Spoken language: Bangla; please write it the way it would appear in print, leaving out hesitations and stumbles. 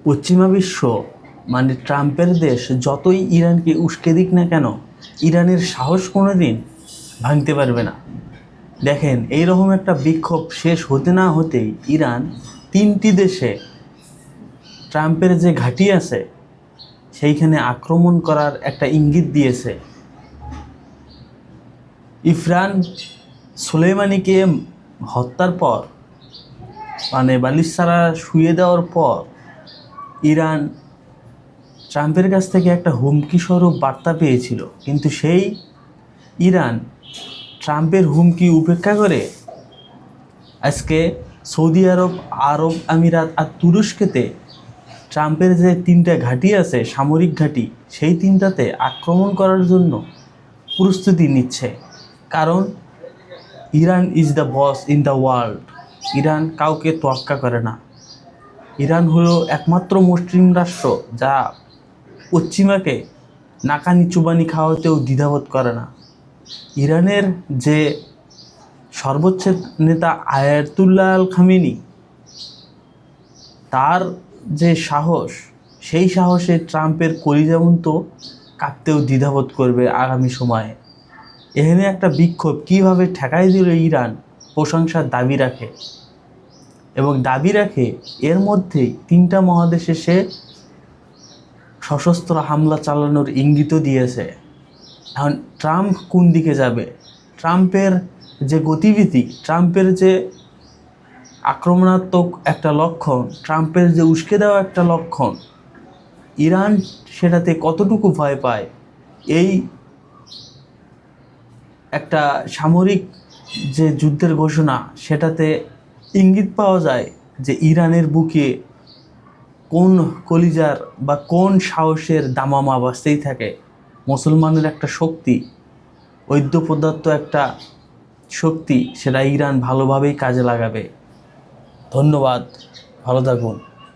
পশ্চিমা বিশ্ব মানে ট্রাম্পের দেশ যতই ইরানকে উস্কে দিক না কেন, ইরানের সাহস কোনো দিন ভাঙতে পারবে না। দেখেন, এইরকম একটা বিক্ষোভ শেষ হতে না হতেই ইরান 3টি দেশে ট্রাম্পের যে ঘাঁটি আছে সেইখানে আক্রমণ করার একটা ইঙ্গিত দিয়েছে। ইরফান সোলেইমানিকে হত্যার পর, মানে বালিস্তারা শুয়ে দেওয়ার পর, ইরান ট্রাম্পের কাছ থেকে একটা হুমকি স্বরূপ বার্তা পেয়েছিল, কিন্তু সেই ইরান ট্রাম্পের হুমকি উপেক্ষা করে আজকে সৌদি আরব, আরব আমিরাত আর তুরস্কেতে ট্রাম্পের যে 3টা ঘাঁটি আছে, সামরিক ঘাঁটি, সেই 3টাতে আক্রমণ করার জন্য প্রস্তুতি নিচ্ছে। কারণ Iran is the boss in the world. Iran কাউকে তোয়াক্কা করে না। ইরান হলো একমাত্র মুসলিম রাষ্ট্র যা পশ্চিমাকে নাকানি চুবানি খাওয়াতেও দ্বিধাবোধ করে না। ইরানের যে সর্বোচ্চ নেতা আয়াতুল্লাহ আল খামেনি, তার যে সাহস, সেই সাহসে ট্রাম্পের কলিজামন্ত কাঁপতেও দ্বিধাবোধ করবে আগামী সময়ে। এখানে একটা বিক্ষোভ কীভাবে ঠেকাই দিল ইরান প্রশংসার দাবি রাখে, এবং দাবি রাখে এর মধ্যেই 3টা মহাদেশে সে সশস্ত্র হামলা চালানোর ইঙ্গিতও দিয়েছে। এখন ট্রাম্প কোন দিকে যাবে? ট্রাম্পের যে গতিবিধি, ট্রাম্পের যে আক্রমণাত্মক একটা লক্ষণ, ট্রাম্পের যে উস্কে দেওয়া একটা লক্ষণ, ইরান সেটাতে কতটুকু ভয় পায়, এই একটা সামরিক যে যুদ্ধের ঘোষণা, সেটাতে ইঙ্গিত পাওয়া যায় যে ইরানের বুকে কোন কলিজার বা কোন সাহসের দামামা বাজতেই থাকে। মুসলমানের একটা শক্তি, ঐক্য পদার্থ একটা শক্তি, সেটা ইরান ভালোভাবেই কাজে লাগাবে। ধন্যবাদ, ভালো থাকুন।